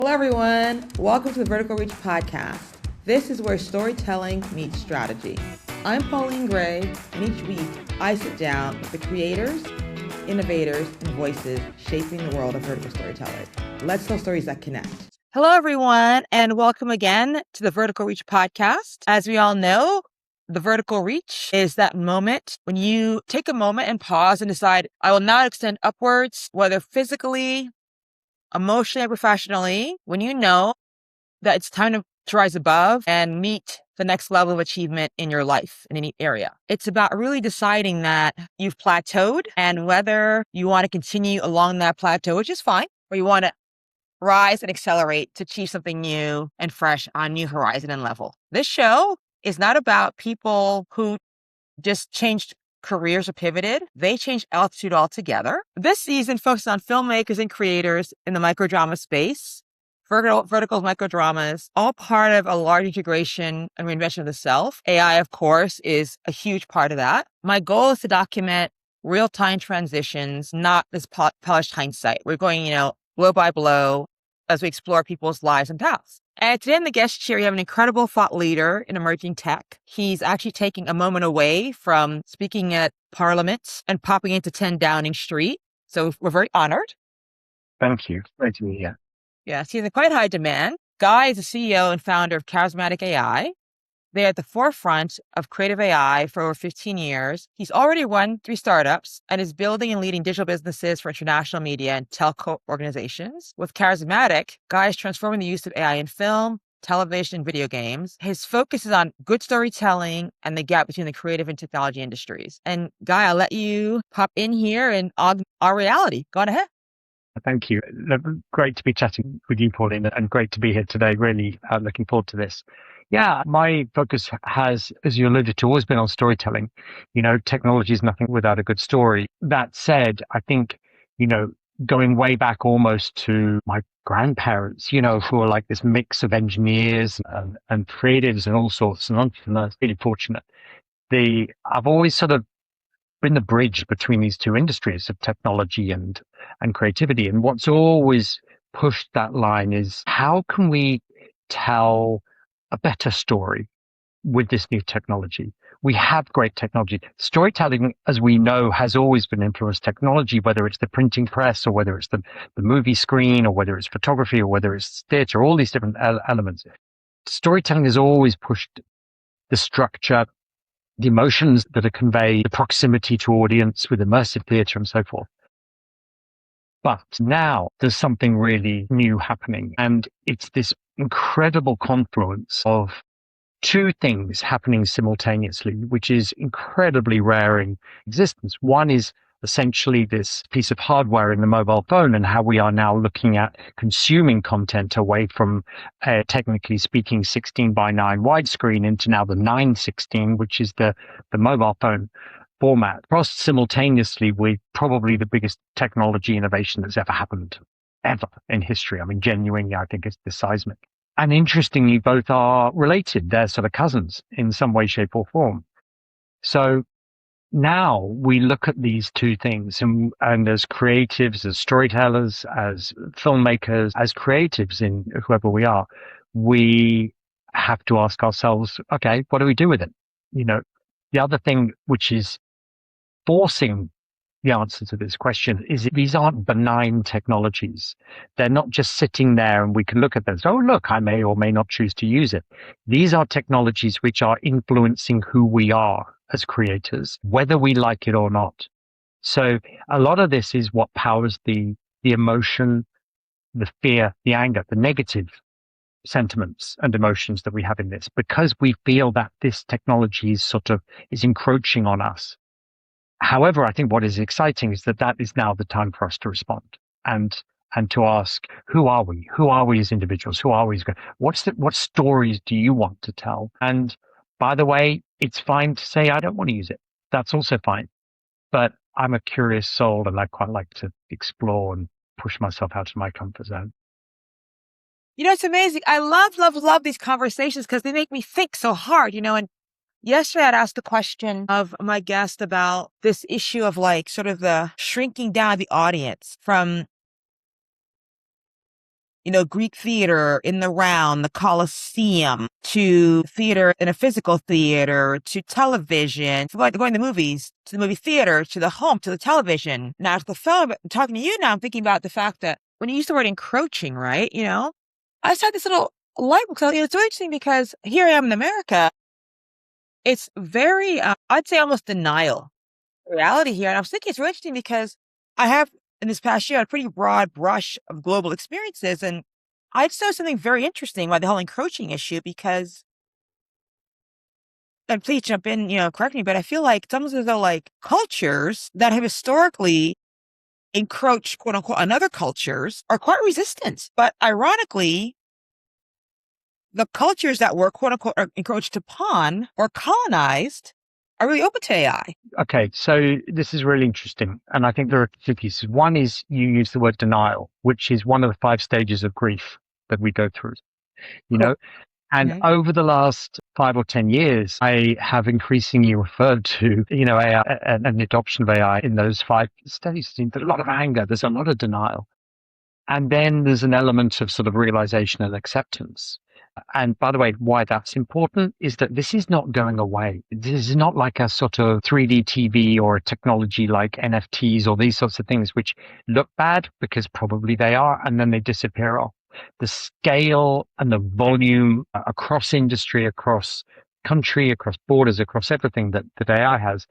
Hello, everyone. Welcome to the Vertical Reach podcast. This is where storytelling meets strategy. I'm Pauline Gray, and each week I sit down with the creators, innovators, and voices shaping the world of vertical storytelling. Let's tell stories that connect. Hello, everyone, and welcome again to the Vertical Reach podcast. As we all know, the vertical reach is that moment when you take a moment and pause and decide, I will now extend upwards, whether physically, emotionally, or professionally, when you know that it's time to rise above and meet the next level of achievement in your life in any area. It's about really deciding that you've plateaued and whether you want to continue along that plateau, which is fine, or you want to rise and accelerate to achieve something new and fresh on new horizon and level. This show is not about people who just changed careers or pivoted. They changed altitude altogether. This season focuses on filmmakers and creators in the microdrama space, vertical microdramas, all part of a large integration and reinvention of the self. AI, of course, is a huge part of that. My goal is to document real-time transitions, not this polished hindsight. We're going, blow by blow as we explore people's lives and paths. And today in the guest chair, we have an incredible thought leader in emerging tech. He's actually taking a moment away from speaking at Parliament and popping into 10 Downing Street. So we're very honored. Thank you. Great to be here. Yes, he's in quite high demand. Guy is the CEO and founder of Charismatic.ai. They're at the forefront of creative AI for over 15 years. He's already run 3 startups and is building and leading digital businesses for international media and telco organizations. With Charismatic, Guy is transforming the use of AI in film, television, and video games. His focus is on good storytelling and the gap between the creative and technology industries. And Guy, I'll let you pop in here and augment our reality. Go on ahead. Thank you. Great to be chatting with you, Pauline, and great to be here today. Really looking forward to this. Yeah, my focus has, as you alluded to, always been on storytelling. Technology is nothing without a good story. That said, I think, going way back almost to my grandparents, who are like this mix of engineers and creatives and all sorts and entrepreneurs, really fortunate. I've always sort of been the bridge between these two industries of technology and creativity. And what's always pushed that line is how can we tell a better story with this new technology? We have great technology. Storytelling, as we know, has always been influenced technology, whether it's the printing press or whether it's the movie screen or whether it's photography or whether it's theatre, all these different elements. Storytelling has always pushed the structure, the emotions that are conveyed, the proximity to audience with immersive theatre and so forth. But now there's something really new happening, and it's this incredible confluence of 2 things happening simultaneously, which is incredibly rare in existence. One is essentially this piece of hardware in the mobile phone and how we are now looking at consuming content away from, technically speaking, 16:9 widescreen into now the 9:16, which is the mobile phone format, crossed simultaneously with probably the biggest technology innovation that's ever happened, ever in history. I mean, genuinely, I think it's the seismic. And interestingly, both are related. They're sort of cousins in some way, shape, or form. So now we look at these 2 things and as creatives, as storytellers, as filmmakers, as creatives in whoever we are, we have to ask ourselves, okay, what do we do with it? The other thing which is forcing the answer to this question is these aren't benign technologies. They're not just sitting there and we can look at them. Oh, look, I may or may not choose to use it. These are technologies which are influencing who we are as creators, whether we like it or not. So a lot of this is what powers the emotion, the fear, the anger, the negative sentiments and emotions that we have in this, because we feel that this technology is encroaching on us. However, I think what is exciting is that is now the time for us to respond and to ask, who are we? Who are we as individuals? Who are we? What stories do you want to tell? And by the way, it's fine to say, I don't want to use it. That's also fine. But I'm a curious soul and I quite like to explore and push myself out of my comfort zone. It's amazing. I love these conversations because they make me think so hard, and yesterday I'd asked the question of my guest about this issue of sort of the shrinking down of the audience from Greek theater in the round, the Colosseum, to theater in a physical theater, to television, to going to the movies, to the movie theater, to the home, to the television, now to the film. Talking to you now, I'm thinking about the fact that when you use the word encroaching, right? I just had this little light bulb. It's so interesting because here I am in America. It's very, I'd say almost denial reality here. And I was thinking it's really interesting because I have in this past year a pretty broad brush of global experiences. And I just noticed something very interesting about the whole encroaching issue because, and please jump in, correct me, but I feel like it's almost as though like cultures that have historically encroached, quote unquote, on other cultures are quite resistant. But ironically, the cultures that were, quote unquote, encroached upon or colonized are really open to AI. Okay, so this is really interesting. And I think there are two pieces. One is you use the word denial, which is one of the 5 stages of grief that we go through, And over the last 5 or 10 years, I have increasingly referred to, AI and the adoption of AI in those 5 stages. There's a lot of anger. There's a lot of denial. And then there's an element of sort of realization and acceptance. And by the way, why that's important is that this is not going away. This is not like a sort of 3D TV or a technology like NFTs or these sorts of things, which look bad because probably they are, and then they disappear off. The scale and the volume across industry, across country, across borders, across everything that AI has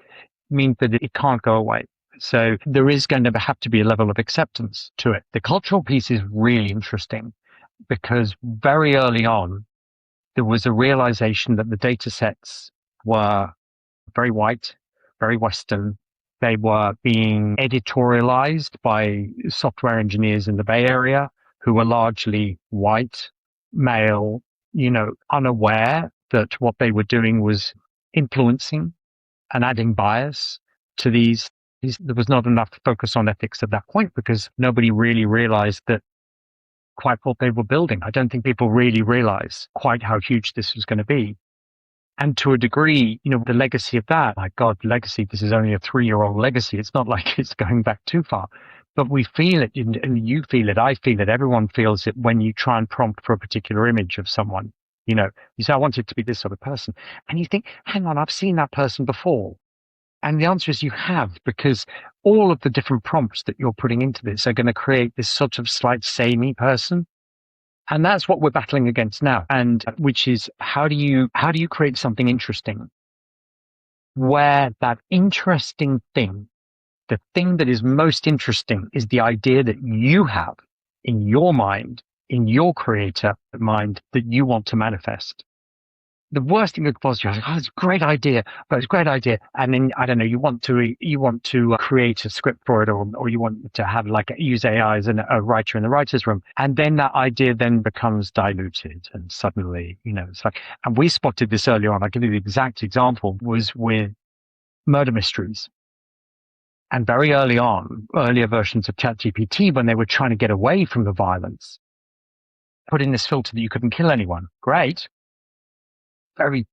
means that it can't go away. So there is going to have to be a level of acceptance to it. The cultural piece is really interesting because very early on, there was a realization that the data sets were very white, very Western. They were being editorialized by software engineers in the Bay Area who were largely white, male, unaware that what they were doing was influencing and adding bias to these. There was not enough focus on ethics at that point because nobody really realized that quite what they were building. I don't think people really realize quite how huge this was going to be. And to a degree, the legacy of that, my God, legacy, this is only a 3-year-old legacy. It's not like it's going back too far, but we feel it and you feel it. I feel it. Everyone feels it when you try and prompt for a particular image of someone. You say, I want it to be this sort of person. And you think, hang on, I've seen that person before. And the answer is you have, because all of the different prompts that you're putting into this are going to create this sort of slight samey person. And that's what we're battling against now. And which is how do you create something interesting where that interesting thing, the thing that is most interesting is the idea that you have in your mind, in your creator mind that you want to manifest. The worst thing that could possibly happen, it's a great idea, but it's a great idea. And then, I don't know, you want to create a script for it or you want to have use AI as a writer in the writer's room. And then that idea then becomes diluted and suddenly, it's like, and we spotted this early on. I'll give you the exact example was with murder mysteries. And very early on, earlier versions of ChatGPT, when they were trying to get away from the violence, put in this filter that you couldn't kill anyone. Great. Very,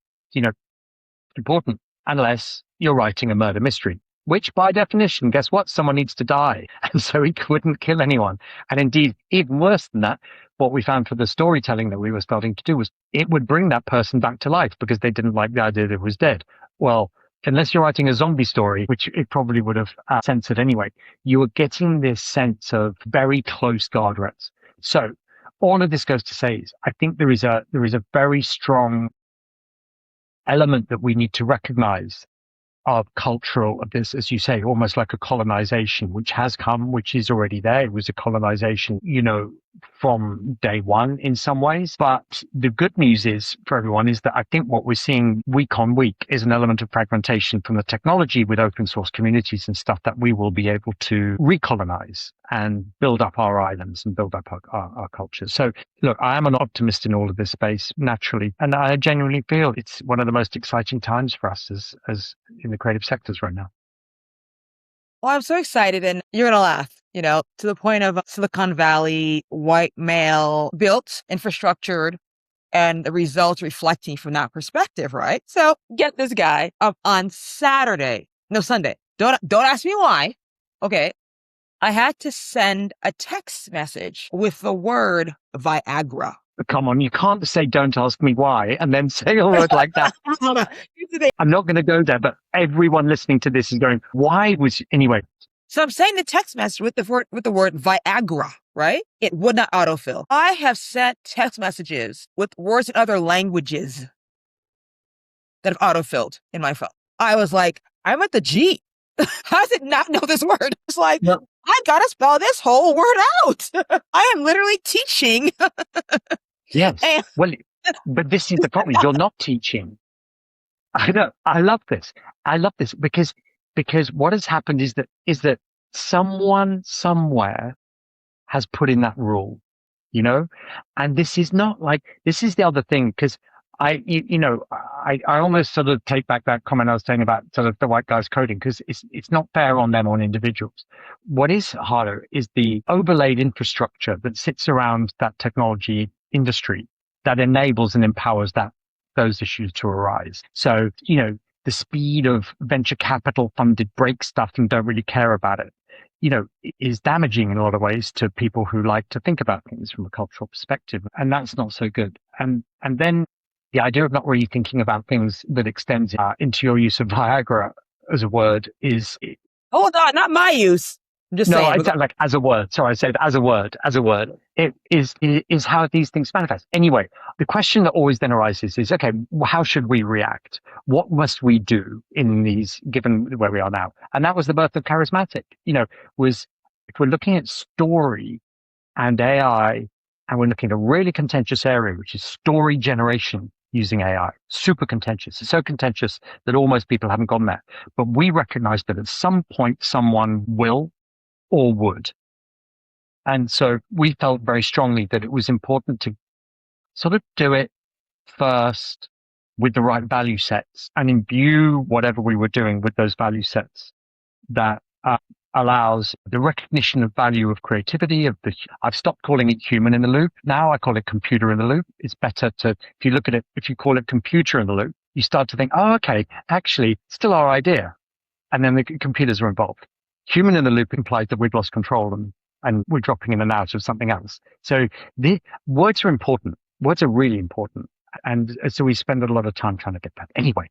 important, unless you're writing a murder mystery, which by definition, guess what? Someone needs to die. And so he couldn't kill anyone. And indeed, even worse than that, what we found for the storytelling that we were starting to do was it would bring that person back to life because they didn't like the idea that it was dead. Well, unless you're writing a zombie story, which it probably would have censored anyway, you were getting this sense of very close guardrails. So all of this goes to say is I think there is a very strong element that we need to recognize of cultural, of this, as you say, almost like a colonization, which has come, which is already there. It was a colonization, from day one in some ways. But the good news is for everyone is that I think what we're seeing week on week is an element of fragmentation from the technology with open source communities and stuff that we will be able to recolonize and build up our islands and build up our cultures. So look, I am an optimist in all of this space naturally. And I genuinely feel it's one of the most exciting times for us as in the creative sectors right now. Well, I'm so excited and you're going to laugh, to the point of Silicon Valley, white male, built, infrastructured, and the results reflecting from that perspective, right? So get this guy up on Sunday. Don't ask me why. Okay. I had to send a text message with the word Viagra. Come on, you can't say don't ask me why and then say a word like that. I'm not going to go there, but everyone listening to this is going, why was, anyway. So I'm saying the text message with the word Viagra, right? It would not autofill. I have sent text messages with words in other languages that have autofilled in my phone. I was like, I'm at the G. How does it not know this word? It's like, no. I got to spell this whole word out. I am literally teaching. Yes. Well, but this is the problem. You're not teaching. I love this. I love this because what has happened is that someone somewhere has put in that rule, and this is not like, this is the other thing. Cause I almost sort of take back that comment I was saying about sort of the white guys coding, because it's not fair on them, on individuals. What is harder is the overlaid infrastructure that sits around that technology industry that enables and empowers those issues to arise. So, the speed of venture capital funded break stuff and don't really care about it, is damaging in a lot of ways to people who like to think about things from a cultural perspective. And that's not so good. And then the idea of not really thinking about things that extends into your use of Viagra as a word is... Hold on, not my use. I'm just saying. No, I said like as a word. Sorry, I said as a word. It is how these things manifest. Anyway, the question that always then arises is, okay, how should we react? What must we do in these, given where we are now? And that was the birth of Charismatic, was if we're looking at story and AI, and we're looking at a really contentious area, which is story generation using AI, super contentious. It's so contentious that almost people haven't gone there. But we recognize that at some point, someone will or would. And so we felt very strongly that it was important to sort of do it first with the right value sets and imbue whatever we were doing with those value sets that allows the recognition of value of creativity. I've stopped calling it human in the loop. Now I call it computer in the loop. It's better to, if you look at it, if you call it computer in the loop, you start to think, oh, okay, actually, still our idea. And then the computers are involved. Human in the loop implies that we've lost control and we're dropping in and out of something else. So the words are important. Words are really important. And so we spend a lot of time trying to get that. Anyway,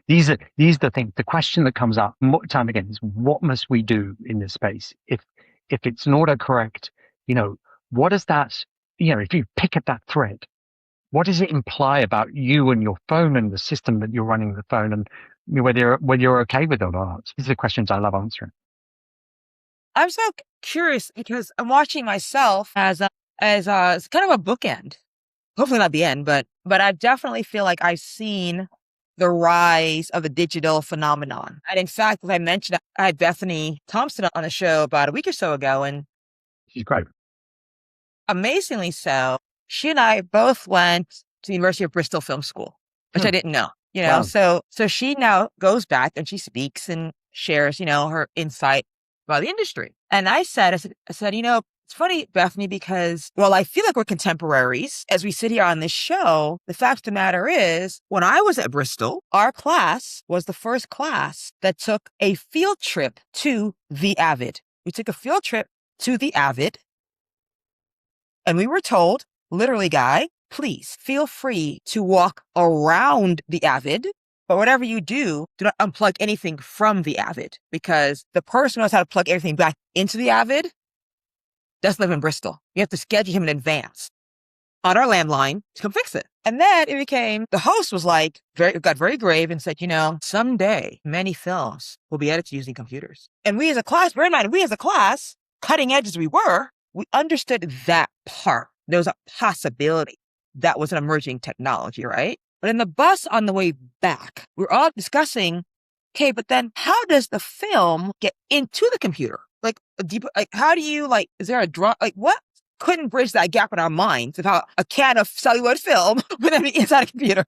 these are the things. The question that comes up more time again is, what must we do in this space? If it's an autocorrect, what does that, if you pick at that thread, what does it imply about you and your phone and the system that you're running the phone, and whether you're okay with it or not? These are the questions I love answering. I'm so curious because I'm watching myself as kind of a bookend. Hopefully not the end, but I definitely feel like I've seen the rise of the digital phenomenon. And in fact, as I mentioned, I had Bethany Thompson on a show about a week or so ago, and she's great. Amazingly so, she and I both went to the University of Bristol Film School, which I didn't know. Wow. So she now goes back and she speaks and shares, her insight about the industry. And I said, it's funny, Bethany, because while I feel like we're contemporaries, as we sit here on this show, the fact of the matter is, when I was at Bristol, our class was the first class that took a field trip to the Avid. We took a field trip to the Avid, and we were told, literally, Guy, please feel free to walk around the Avid, but whatever you do not unplug anything from the Avid, because the person who knows how to plug everything back into the Avid doesn't live in Bristol. You have to schedule him in advance on our landline to come fix it. And then it became, the host was like, got very grave and said, someday many films will be edited using computers. And we as a class, bear in mind, we as a class, cutting edge as we were, we understood that part. There was a possibility that was an emerging technology, right? But in the bus on the way back, we're all discussing, okay, but then how does the film get into the computer? How do you, is there a draw? What couldn't bridge that gap in our minds of how a can of celluloid film would then be inside a computer,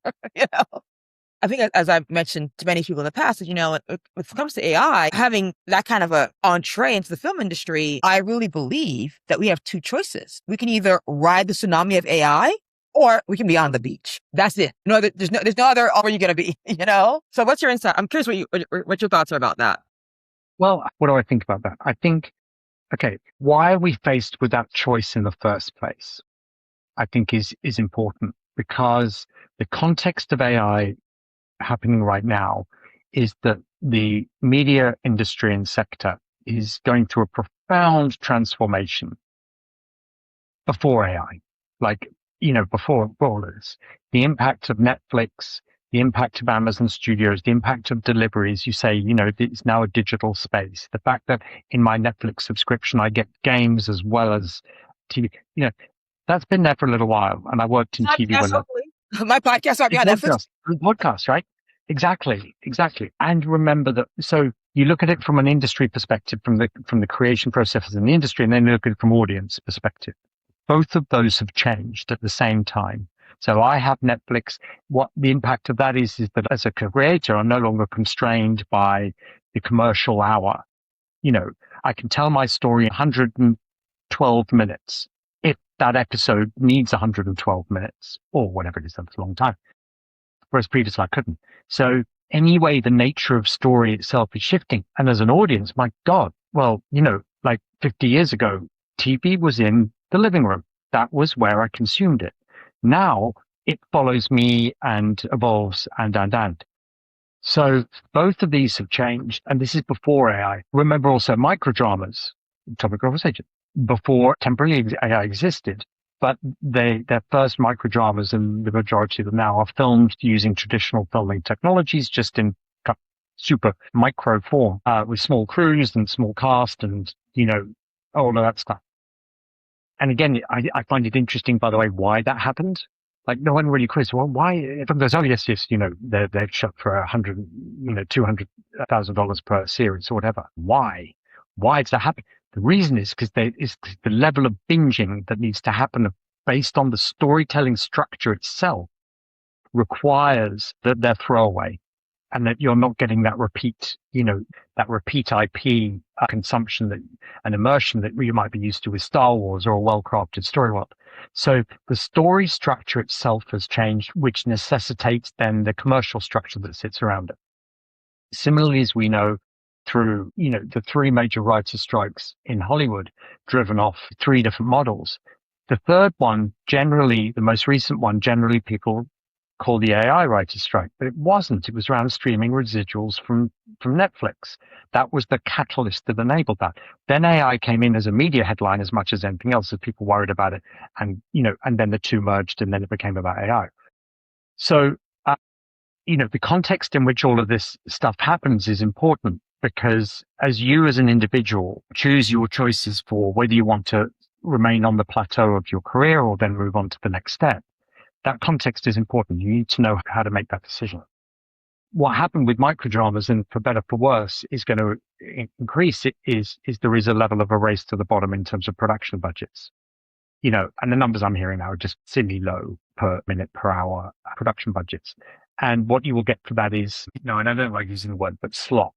I think, as I've mentioned to many people in the past, when it comes to AI, having that kind of a entree into the film industry, I really believe that we have two choices. We can either ride the tsunami of AI, or we can be on the beach. That's it. There's no other where you're going to be, So what's your insight? I'm curious what your thoughts are about that. Well, what do I think about that? I think Okay, why are we faced with that choice in the first place? I think is important, because the context of AI happening right now is that the media industry and sector is going through a profound transformation before AI. Like, before all this, the impact of Netflix, the impact of Amazon Studios, the impact of deliveries, you say, it's now a digital space. The fact that in my Netflix subscription, I get games as well as TV, that's been there for a little while. And I worked in TV Podcast, when hopefully. My podcast might be on Netflix. Podcast, right? Exactly. And remember that. So you look at it from an industry perspective, from the creation process in the industry, and then you look at it from audience perspective. Both of those have changed at the same time. So I have Netflix. What the impact of that is that as a creator, I'm no longer constrained by the commercial hour. I can tell my story in 112 minutes. If that episode needs 112 minutes or whatever it is, that's a long time. Whereas previously I couldn't. So anyway, the nature of story itself is shifting. And as an audience, my God, well, like 50 years ago, TV was in the living room. That was where I consumed it. Now it follows me and evolves and. So both of these have changed. And this is before AI. Remember also microdramas, topic of conversation, before temporarily AI existed. But their first microdramas, and the majority of them now, are filmed using traditional filming technologies, just in super micro form, with small crews and small cast and, all of that stuff. And again, I find it interesting, by the way, why that happened. Like, no one really quizzed, well, why? Everyone goes, oh, yes, they're shot for $200,000 per series or whatever. Why? Why does that happen? The reason is because the level of binging that needs to happen based on the storytelling structure itself requires that they're throwaway, and that you're not getting that repeat IP consumption and immersion that you might be used to with Star Wars or a well-crafted story world. So the story structure itself has changed, which necessitates then the commercial structure that sits around it. Similarly, as we know, through the three major writer strikes in Hollywood, driven off three different models. The third one, generally, the most recent one, generally people call the AI writer strike, but it wasn't. It was around streaming residuals from Netflix. That was the catalyst that enabled that. Then AI came in as a media headline as much as anything else, as people worried about it, and then the two merged, and then it became about AI. So the context in which all of this stuff happens is important, because as you as an individual choose your choices for whether you want to remain on the plateau of your career or then move on to the next step, that context is important. You need to know how to make that decision. What happened with microdramas, and for better for worse, is going to increase is there is a level of a race to the bottom in terms of production budgets. And the numbers I'm hearing now are just silly low per minute, per hour production budgets. And what you will get for that is, and I don't like using the word, but slop.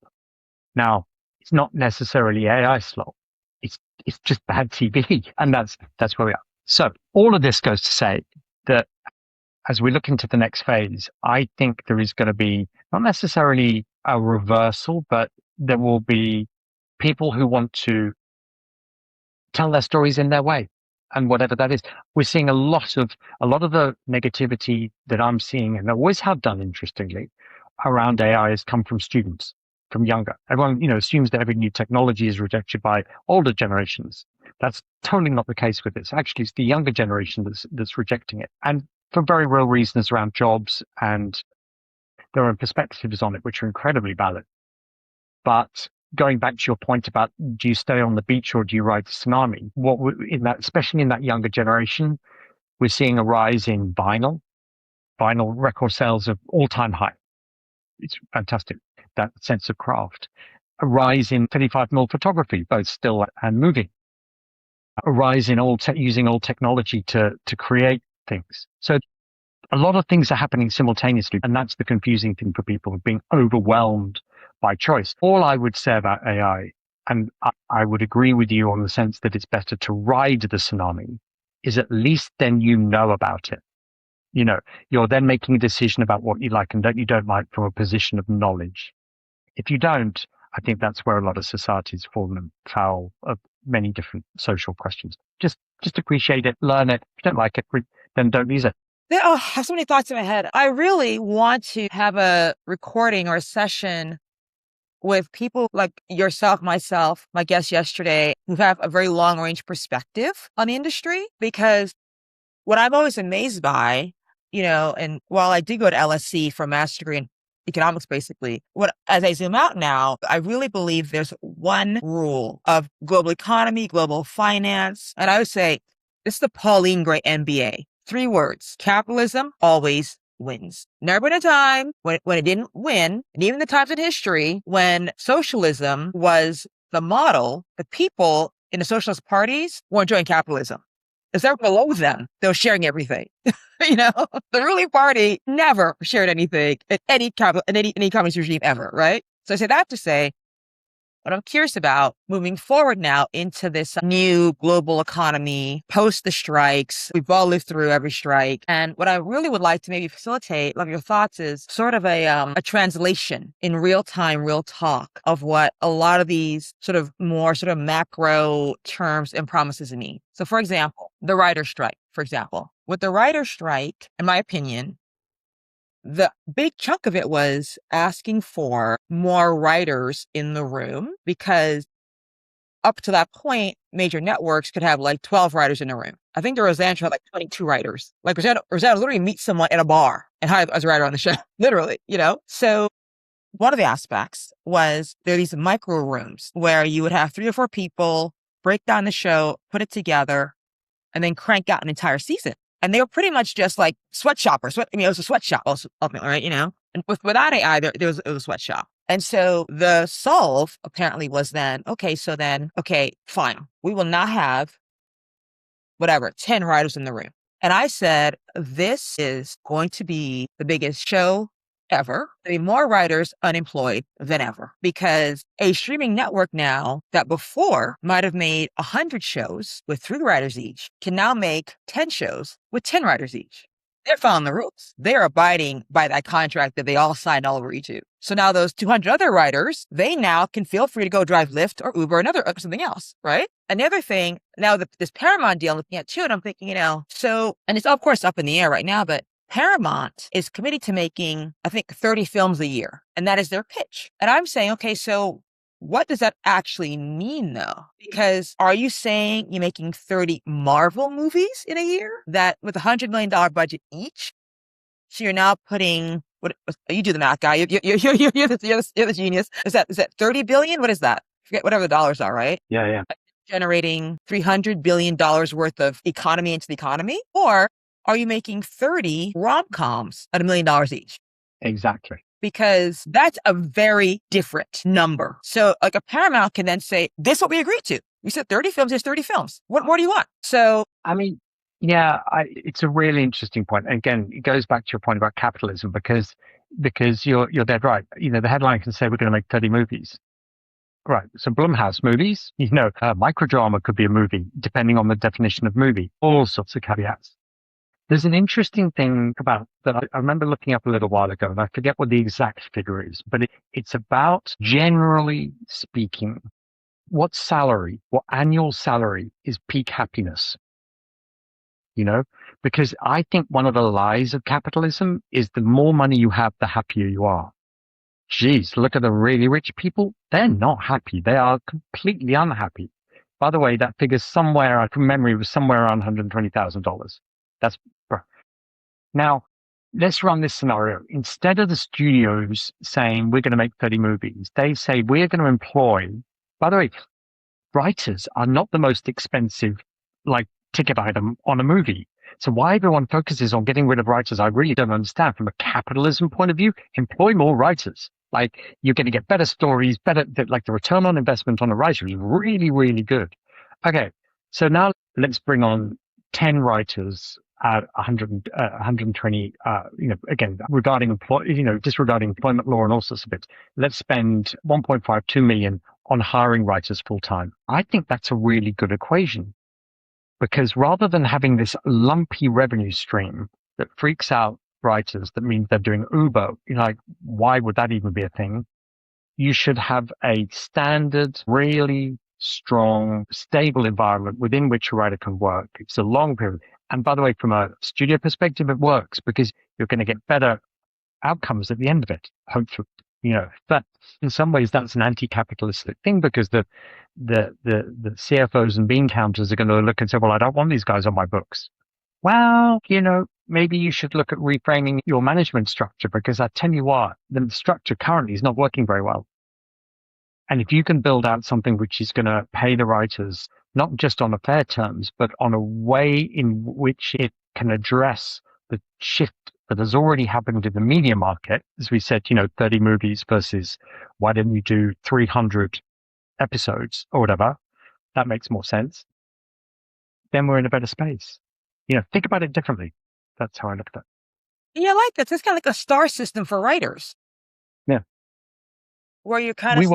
Now, it's not necessarily AI slop. It's just bad TV. And that's where we are. So all of this goes to say that as we look into the next phase, I think there is going to be not necessarily a reversal, but there will be people who want to tell their stories in their way. And whatever that is, we're seeing a lot of the negativity that I'm seeing, and always have done, interestingly, around AI has come from students, from younger. Everyone, assumes that every new technology is rejected by older generations. That's totally not the case with this. Actually, it's the younger generation that's rejecting it, and for very real reasons around jobs and their own perspectives on it, which are incredibly valid. But going back to your point about, do you stay on the beach or do you ride the tsunami? Especially in that younger generation, we're seeing a rise in vinyl record sales of all-time high. It's fantastic, that sense of craft. A rise in 35mm photography, both still and moving. A rise in using old technology to create things. So a lot of things are happening simultaneously, and that's the confusing thing for people, being overwhelmed by choice. All I would say about AI, and I would agree with you on the sense that it's better to ride the tsunami, is at least then you know about it. You're then making a decision about what you like and what you don't like from a position of knowledge. If you don't, I think that's where a lot of societies fallen foul of many different social questions. Just appreciate it, learn it. If you don't like it, then don't use it. I have so many thoughts in my head. I really want to have a recording or a session with people like yourself, myself, my guest yesterday, who have a very long range perspective on the industry, because what I'm always amazed by, and while I did go to LSE for a master's degree in economics, basically, as I zoom out now, I really believe there's one rule of global economy, global finance. And I would say, this is the Pauline Gray MBA. 3 words: capitalism always wins. Never been a time when it didn't win. And even the times in history when socialism was the model, the people in the socialist parties were enjoying capitalism. Because they're below them, they were sharing everything. The ruling party never shared anything in any communist regime ever, right? So I say that to say, what I'm curious about moving forward now into this new global economy, post the strikes, we've all lived through every strike. And what I really would like to maybe facilitate, love your thoughts, is sort of a translation in real time, real talk of what a lot of these sort of more sort of macro terms and promises mean. So for example, the writer's strike, for example. With the writer's strike, in my opinion, the big chunk of it was asking for more writers in the room, because up to that point, major networks could have like 12 writers in a room. I think the Roseanne show had like 22 writers. Like Roseanne literally meets someone in a bar and hire as a writer on the show, literally, So one of the aspects was there are these micro rooms where you would have 3 or 4 people break down the show, put it together, and then crank out an entire season. And they were pretty much just like sweatshoppers. It was a sweatshop ultimately, right? And without AI, it was a sweatshop. And so the solve apparently was then, okay, fine. We will not have 10 writers in the room. And I said, this is going to be the biggest show ever. There'll be more writers unemployed than ever, because a streaming network now that before might have made 100 shows with 3 writers each can now make 10 shows with 10 writers each. They're following the rules. They're abiding by that contract that they all signed all agree to. So now those 200 other writers, they now can feel free to go drive Lyft or Uber or something else, right? And the other thing, now this Paramount deal I'm looking at too, and I'm thinking, and it's of course up in the air right now, but Paramount is committed to making, I think, 30 films a year, and that is their pitch. And I'm saying, okay, so what does that actually mean though? Because are you saying you're making 30 Marvel movies in a year that with $100 million budget each? So you're now putting, what you do the math, guy. You're the genius. Is that 30 billion? What is that? Forget whatever the dollars are, right? Yeah. Generating $300 billion worth of economy into the economy? Or are you making 30 rom-coms at $1 million each? Exactly. Because that's a very different number. So like a Paramount can then say, this is what we agreed to. We said 30 films, there's 30 films. What more do you want? So, I mean, yeah, it's a really interesting point. Again, it goes back to your point about capitalism, because you're dead right. The headline can say we're going to make 30 movies. Right. So Blumhouse movies, microdrama could be a movie, depending on the definition of movie, all sorts of caveats. There's an interesting thing about that I remember looking up a little while ago, and I forget what the exact figure is, but it's about, generally speaking, what annual salary is peak happiness. Because I think one of the lies of capitalism is the more money you have, the happier you are. Geez, look at the really rich people. They're not happy. They are completely unhappy. By the way, that figure somewhere, from memory, was somewhere around $120,000. Now, let's run this scenario. Instead of the studios saying we're going to make 30 movies, they say we're going to employ, by the way, writers are not the most expensive, ticket item on a movie. So why everyone focuses on getting rid of writers, I really don't understand. From a capitalism point of view, employ more writers. You're going to get better stories, the return on investment on a writer is really, really good. Okay, so now let's bring on 10 writers at 120, again, disregarding employment law and all sorts of bits. Let's spend 1.52 million on hiring writers full time. I think that's a really good equation, because rather than having this lumpy revenue stream that freaks out writers, that means they're doing Uber, why would that even be a thing? You should have a standard, really strong, stable environment within which a writer can work. It's a long period. And by the way, from a studio perspective, it works because you're going to get better outcomes at the end of it, hopefully. That in some ways that's an anti-capitalistic thing because the CFOs and bean counters are going to look and say, well, I don't want these guys on my books. Well, maybe you should look at reframing your management structure because I tell you what, the structure currently is not working very well. And if you can build out something which is going to pay the writers, not just on a fair terms, but on a way in which it can address the shift that has already happened in the media market, as we said, 30 movies versus why don't you do 300 episodes or whatever, that makes more sense. Then we're in a better space. Think about it differently. That's how I look at it. Yeah, I like that. It's kind of like a star system for writers. Yeah. Where you kind of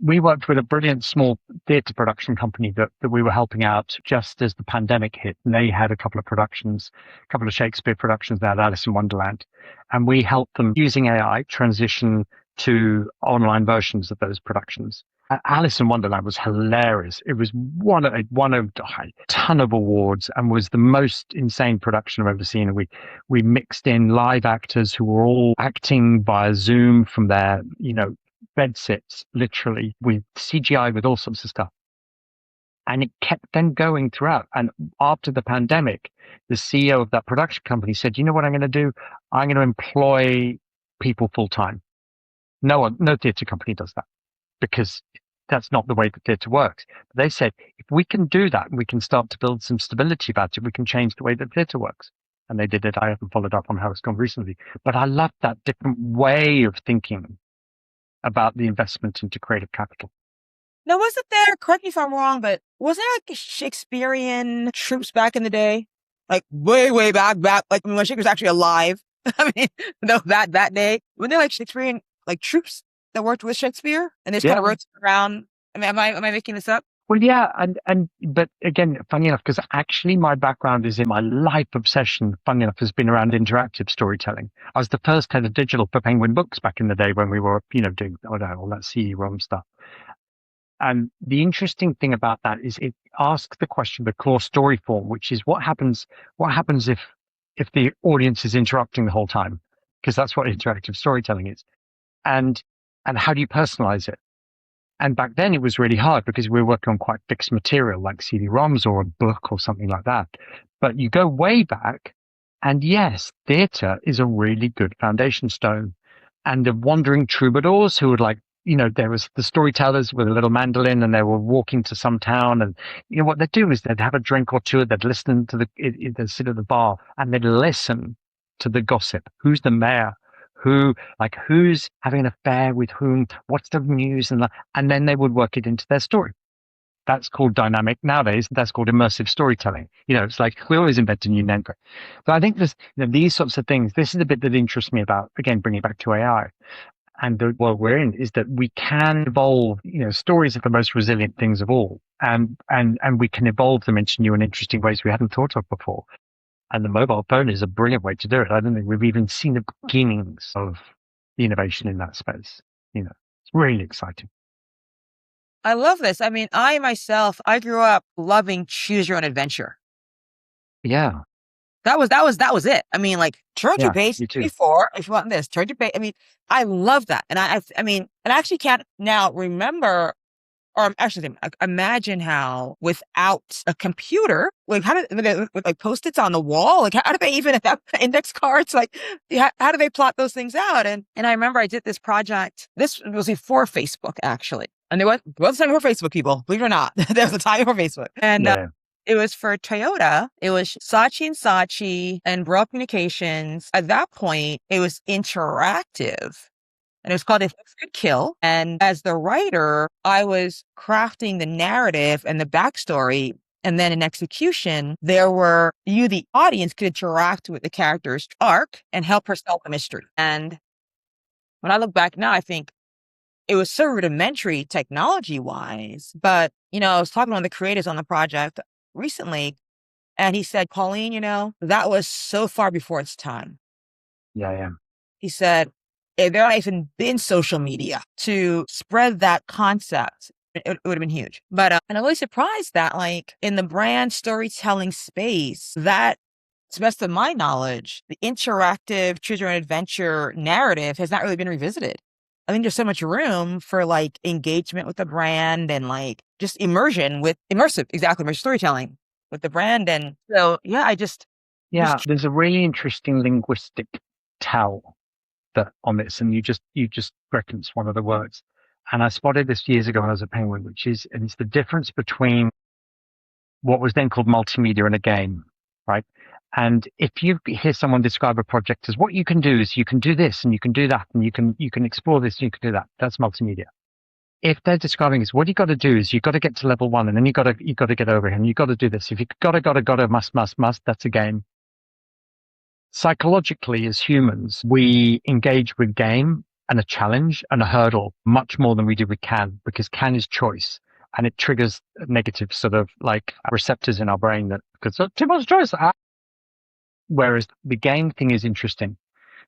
we worked with a brilliant small theatre production company that we were helping out just as the pandemic hit, and they had a couple of Shakespeare productions. They had Alice in Wonderland, and we helped them using AI transition to online versions of those productions. Alice in Wonderland was hilarious. It was won a ton of awards and was the most insane production I've ever seen. And we mixed in live actors who were all acting via Zoom from their bed sits, literally, with CGI, with all sorts of stuff. And it kept then going throughout. And after the pandemic, the CEO of that production company said, you know what I'm going to do? I'm going to employ people full time. No theatre company does that because that's not the way that theatre works. But they said, if we can do that and we can start to build some stability about it, we can change the way that theatre works. And they did it. I haven't followed up on how it's gone recently. But I love that different way of thinking about the investment into creative capital. Now, wasn't there, correct me if I'm wrong, but wasn't there like Shakespearean troupes back in the day? Like way back, like when Shakespeare was actually alive. I mean, that day. Weren't there like Shakespearean like troupes that worked with Shakespeare? And they just kind of rotated around. I mean, am I making this up? Well, yeah, but again, funny enough, because actually my background is in my life obsession, funny enough, has been around interactive storytelling. I was the first head of digital for Penguin Books back in the day when we were, doing all that CD-ROM stuff. And the interesting thing about that is it asks the question, the core story form, which is what happens if the audience is interrupting the whole time? Because that's what interactive storytelling is. And how do you personalize it? And back then it was really hard because we were working on quite fixed material like CD-ROMs or a book or something like that. But you go way back, and yes, theatre is a really good foundation stone. And the wandering troubadours who would there was the storytellers with a little mandolin and they were walking to some town, and what they'd do is they'd have a drink or two, they'd listen to they'd sit at the bar and they'd listen to the gossip. Who's the mayor? Who's having an affair with whom? What's the news? And then they would work it into their story. That's called dynamic nowadays. That's called immersive storytelling. It's like we always invent a new name for it. But I think this, these sorts of things, this is the bit that interests me about, again, bringing it back to AI. And the world we're in is that we can evolve, stories are the most resilient things of all. And we can evolve them into new and interesting ways we hadn't thought of before. And the mobile phone is a brilliant way to do it. I don't think we've even seen the beginnings of the innovation in that space. It's really exciting. I love this. I mean, I grew up loving choose your own adventure. Yeah. That was it. I mean, like, turn to page 34 if you want this. Turn to page. I mean, I love that. And I actually can't now remember, or actually imagine how without a computer, like how did with like Post-its on the wall, like how do they even have index cards? Like, how do they plot those things out? And I remember I did this project. This was before Facebook, actually. And there was a time before Facebook, people, believe it or not. There was a time before Facebook. And it was for Toyota. It was Saatchi & Saatchi and Braille Communications. At that point, it was interactive. And it was called If Looks Could Kill. And as the writer, I was crafting the narrative and the backstory. And then in execution, you, the audience, could interact with the character's arc and help her solve the mystery. And when I look back now, I think it was so rudimentary technology-wise. But, I was talking to one of the creators on the project recently, and he said, Pauline, that was so far before its time. Yeah. He said, there not even been social media to spread that concept it would have been huge. But and I'm really surprised that like in the brand storytelling space, that to the best of my knowledge, the interactive choose your own adventure narrative has not really been revisited. I think there's so much room for like engagement with the brand and like just immersive storytelling with the brand. And so, yeah, there's a really interesting linguistic tell that on this, and you just referenced one of the words. And I spotted this years ago when I was at Penguin, it's the difference between what was then called multimedia and a game, right? And if you hear someone describe a project as what you can do is you can do this and you can do that and you can explore this and you can do that, that's multimedia. If they're describing is what you got to do is you got to get to level 1 and then you got to get over here and you got to do this. If you gotta, must, that's a game. Psychologically, as humans, we engage with game and a challenge and a hurdle much more than we do with can, because can is choice and it triggers negative sort of like receptors in our brain that because too much choice. Whereas the game thing is interesting.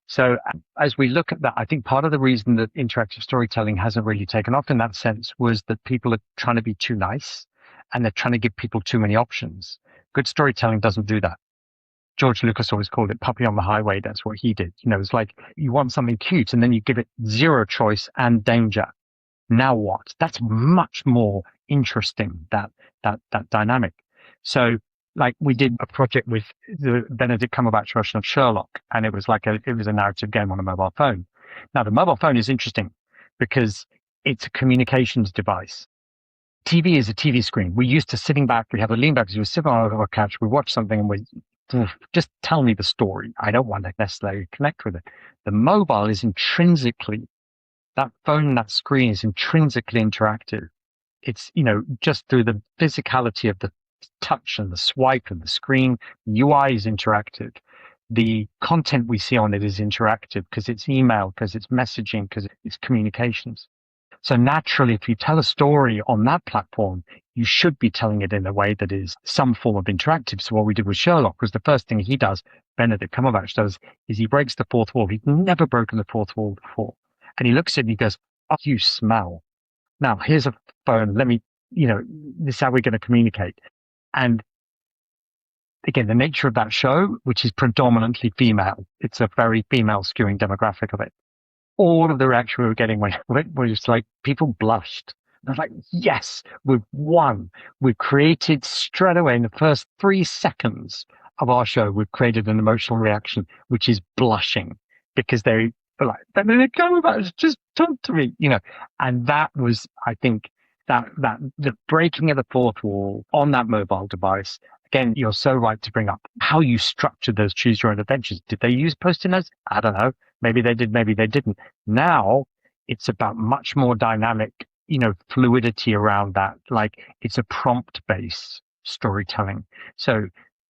So as we look at that, I think part of the reason that interactive storytelling hasn't really taken off in that sense was that people are trying to be too nice and they're trying to give people too many options. Good storytelling doesn't do that. George Lucas always called it puppy on the highway. That's what he did. It's like you want something cute and then you give it zero choice and danger. Now what? That's much more interesting, that dynamic. So like we did a project with the Benedict Cumberbatch version of Sherlock, and it was a narrative game on a mobile phone. Now the mobile phone is interesting because it's a communications device. TV is a TV screen. We're used to sitting back. We have a lean back because we sit on our couch. We watch something and we just tell me the story. I don't want to necessarily connect with it. The mobile is intrinsically, that phone, that screen is intrinsically interactive. It's, just through the physicality of the touch and the swipe and the screen, the UI is interactive. The content we see on it is interactive because it's email, because it's messaging, because it's communications. So naturally, if you tell a story on that platform, you should be telling it in a way that is some form of interactive. So what we did with Sherlock was the first thing he does, Benedict Cumberbatch does, is he breaks the fourth wall. He's never broken the fourth wall before. And he looks at it and he goes, oh, you smell. Now, here's a phone. Let me, this is how we're going to communicate. And again, the nature of that show, which is predominantly female, it's a very female skewing demographic of it. All of the reaction we were getting when it was like people blushed. They're like, yes, we've won. We've created straight away in the first 3 seconds of our show, we've created an emotional reaction, which is blushing because they were like, come about, just talk to me, and that was, I think, that the breaking of the fourth wall on that mobile device. Again, you're so right to bring up how you structured those choose your own adventures. Did they use post-it notes? I don't know. Maybe they did, maybe they didn't. Now it's about much more dynamic, fluidity around that. Like it's a prompt-based storytelling. So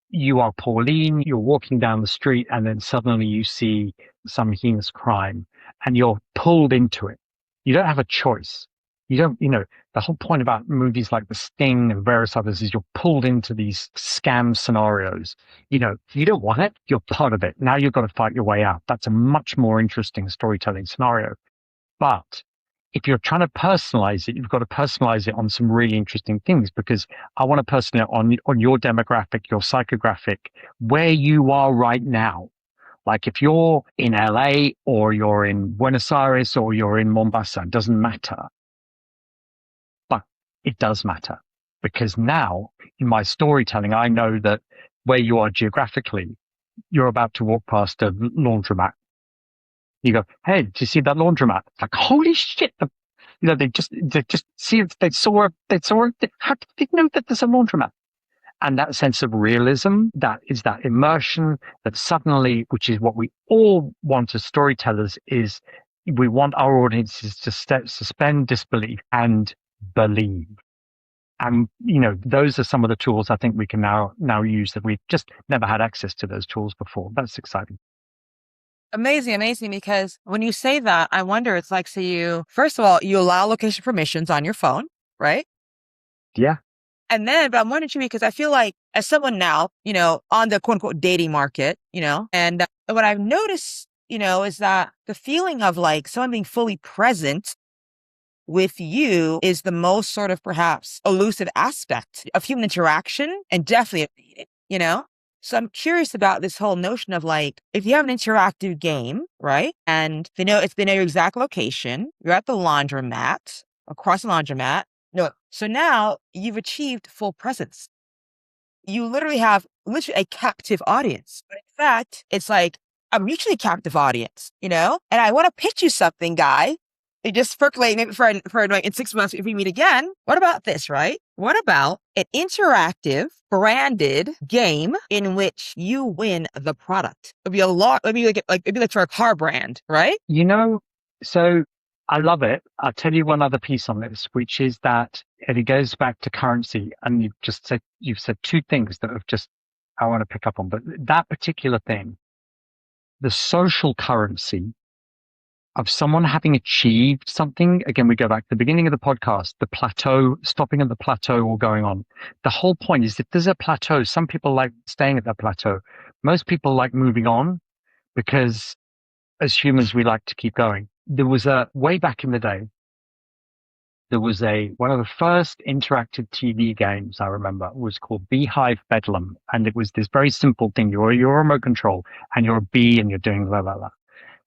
you are Pauline, you're walking down the street and then suddenly you see some heinous crime and you're pulled into it. You don't have a choice. You don't, the whole point about movies like The Sting and various others is you're pulled into these scam scenarios. You don't want it. You're part of it. Now you've got to fight your way out. That's a much more interesting storytelling scenario. But if you're trying to personalize it, you've got to personalize it on some really interesting things, because I want to personalize it on your demographic, your psychographic, where you are right now. Like if you're in LA or you're in Buenos Aires or you're in Mombasa, it doesn't matter. It does matter, because now in my storytelling, I know that where you are geographically, you're about to walk past a laundromat. You go, hey, do you see that laundromat? It's like, holy shit. They just see it. They saw it. How did they know that there's a laundromat? And that sense of realism, that is that immersion that suddenly, which is what we all want as storytellers, is we want our audiences to suspend disbelief and believe. And, those are some of the tools I think we can now use that we've just never had access to those tools before. That's exciting. Amazing, because when you say that, I wonder, it's like, so first of all, you allow location permissions on your phone, right? Yeah. And then, but I'm wondering too, because I feel like as someone now, on the quote unquote dating market, and what I've noticed, is that the feeling of like someone being fully present with you is the most sort of perhaps elusive aspect of human interaction and definitely of dating, you know? So I'm curious about this whole notion of like, if you have an interactive game, right? And they know your exact location, you're at the laundromat, across the laundromat. No. So now you've achieved full presence. You literally have a captive audience. But in fact, it's like a mutually captive audience, you know? And I want to pitch you something, guy. It just percolate maybe for like in 6 months if we meet again. What about this, right? What about an interactive branded game in which you win the product? It'd be a lot. It'd be like for a car brand, right? You know, so I love it. I'll tell you one other piece on this, which is that, and it goes back to currency. And you've said two things that I want to pick up on, but that particular thing, the social currency of someone having achieved something. Again, we go back to the beginning of the podcast, the plateau, stopping at the plateau or going on. The whole point is if there's a plateau, some people like staying at that plateau. Most people like moving on because as humans, we like to keep going. There was way back in the day, there was one of the first interactive TV games I remember was called Beehive Bedlam. And it was this very simple thing. You're a remote control and you're a bee and you're doing blah, blah, blah.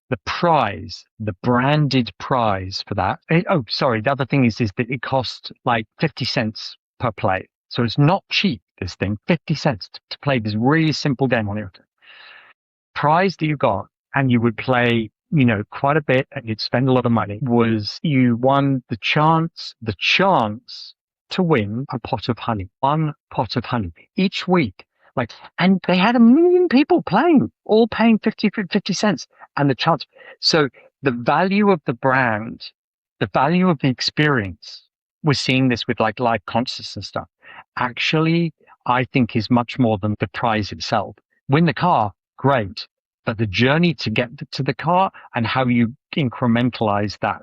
The prize, the branded prize for that. The other thing is that it cost like 50 cents per play. So it's not cheap, this thing, 50 cents to play this really simple game on your prize that you got. And you would play, quite a bit and you'd spend a lot of money, was you won the chance to win a pot of honey, one pot of honey each week. And they had 1 million people playing, all paying 50 cents and the chance. So the value of the brand, the value of the experience, we're seeing this with like live concerts and stuff, actually, I think is much more than the prize itself. Win the car, great. But the journey to get to the car and how you incrementalize that,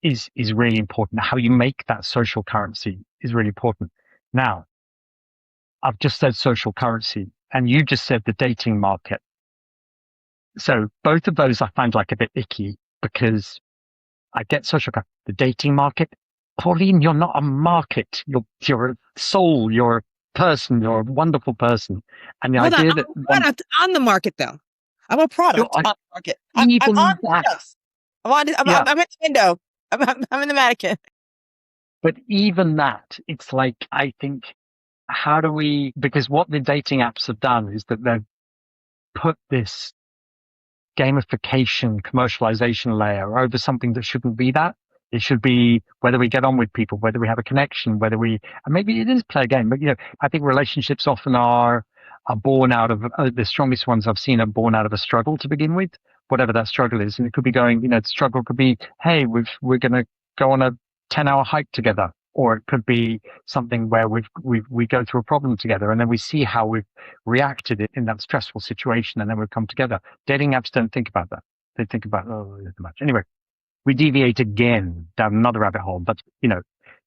is really important. How you make that social currency is really important. Now, I've just said social currency and you just said the dating market. So both of those I find like a bit icky because I get social currency. The dating market, Pauline, you're not a market. You're a soul. You're a person. You're a wonderful person. And the idea that product on the market though. I'm a product on the market. I'm on the I'm at the window. I'm in the mannequin. But even that, it's like, I think, because what the dating apps have done is that they've put this gamification, commercialization layer over something that shouldn't be that. It should be whether we get on with people, whether we have a connection, and maybe it is play a game, but I think relationships often are born out of, the strongest ones I've seen are born out of a struggle to begin with, whatever that struggle is. And it could be going, the struggle could be, hey, we're going to go on a 10-hour hike together. Or it could be something where we go through a problem together and then we see how we've reacted in that stressful situation and then we've come together. Dating apps don't think about that. They think about, too much. Anyway, we deviate again down another rabbit hole, but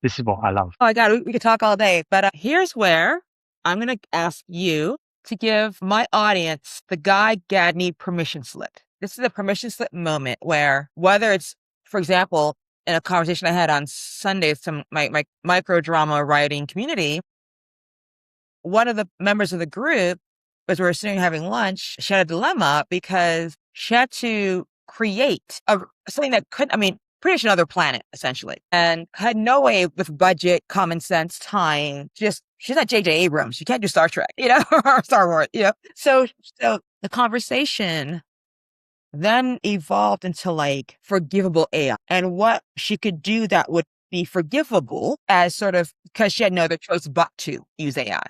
this is what I love. Oh my God, we could talk all day, but here's where I'm going to ask you to give my audience the Guy Gadney permission slip. This is a permission slip moment where whether it's, for example, in a conversation I had on Sunday with my micro drama writing community, one of the members of the group, as we were sitting having lunch, she had a dilemma because she had to create something that pretty much another planet, essentially, and had no way with budget, common sense, time. She's not J.J. Abrams. She can't do Star Trek, or Star Wars, So the conversation then evolved into like forgivable AI and what she could do that would be forgivable as sort of, because she had no other choice but to use AI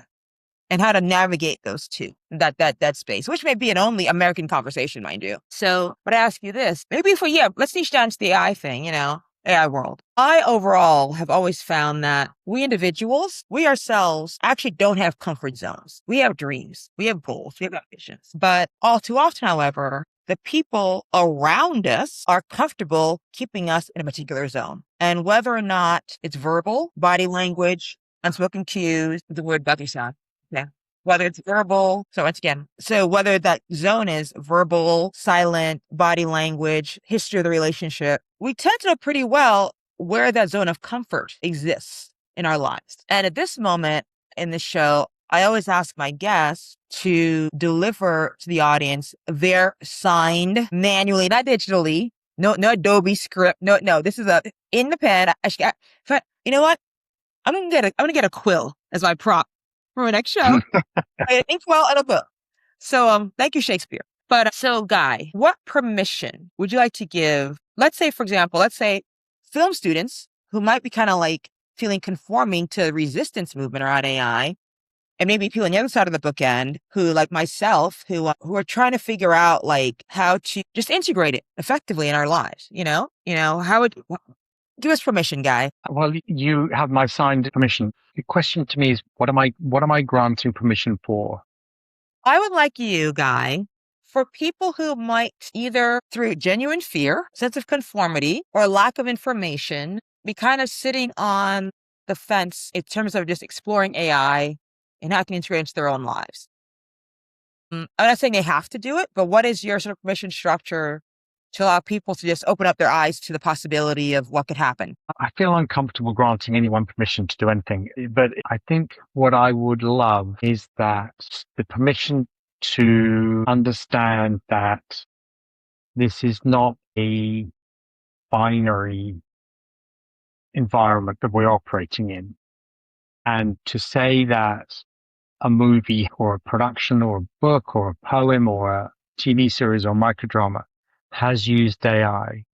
and how to navigate those two, that space, which may be an only American conversation, mind you. So, but I ask you this, maybe let's niche down to the AI thing, AI world. I overall have always found that we individuals, we ourselves actually don't have comfort zones. We have dreams, we have goals, we have ambitions, but all too often, however, the people around us are comfortable keeping us in a particular zone. And whether or not it's verbal, body language, unspoken cues, the word Bucky sound. Yeah. Whether it's verbal. So whether that zone is verbal, silent, body language, history of the relationship, we tend to know pretty well where that zone of comfort exists in our lives. And at this moment in the show, I always ask my guests to deliver to the audience their signed manually, not digitally, no Adobe script, no. This is in the pen. You know what? I'm gonna get a quill as my prop for my next show. An inkwell and a book. So thank you, Shakespeare. But so Guy, what permission would you like to give? Let's say, for example, film students who might be kind of like feeling conforming to the resistance movement around AI, and maybe people on the other side of the bookend who, like myself, who are trying to figure out like how to just integrate it effectively in our lives. How would give us permission, Guy? Well, you have my signed permission. The question to me is, what am I granting permission for? I would like you, Guy, for people who might either through genuine fear, sense of conformity, or lack of information, be kind of sitting on the fence in terms of just exploring AI and how it can integrate into their own lives. I'm not saying they have to do it, but what is your sort of permission structure to allow people to just open up their eyes to the possibility of what could happen? I feel uncomfortable granting anyone permission to do anything, but I think what I would love is that the permission to understand that this is not a binary environment that we're operating in. And to say that a movie or a production or a book or a poem or a TV series or microdrama has used AI,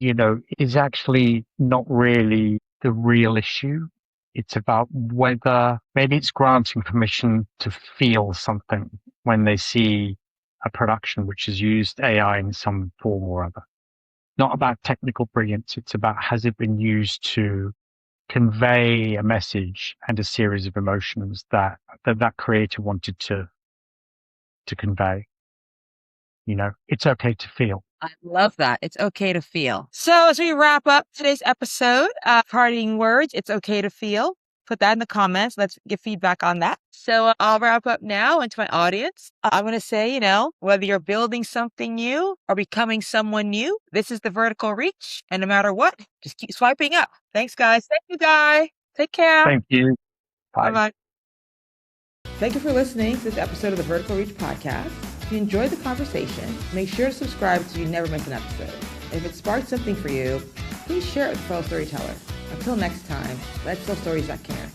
is actually not really the real issue. It's about whether maybe it's granting permission to feel something when they see a production which has used AI in some form or other. Not about technical brilliance. It's about, has it been used to convey a message and a series of emotions that creator wanted to convey. It's okay to feel. I love that. It's okay to feel. So as we wrap up today's episode, parting words, it's okay to feel. Put that in the comments. Let's get feedback on that. So I'll wrap up now. And to my audience, I'm going to say, whether you're building something new or becoming someone new, this is the vertical reach. And no matter what, just keep swiping up. Thanks, guys. Thank you, Guy. Take care. Thank you. Bye. Bye-bye. Thank you for listening to this episode of the Vertical Reach podcast. If you enjoyed the conversation, make sure to subscribe so you never miss an episode. And if it sparked something for you, please share it with a fellow storyteller. Until next time, let's tell stories that can.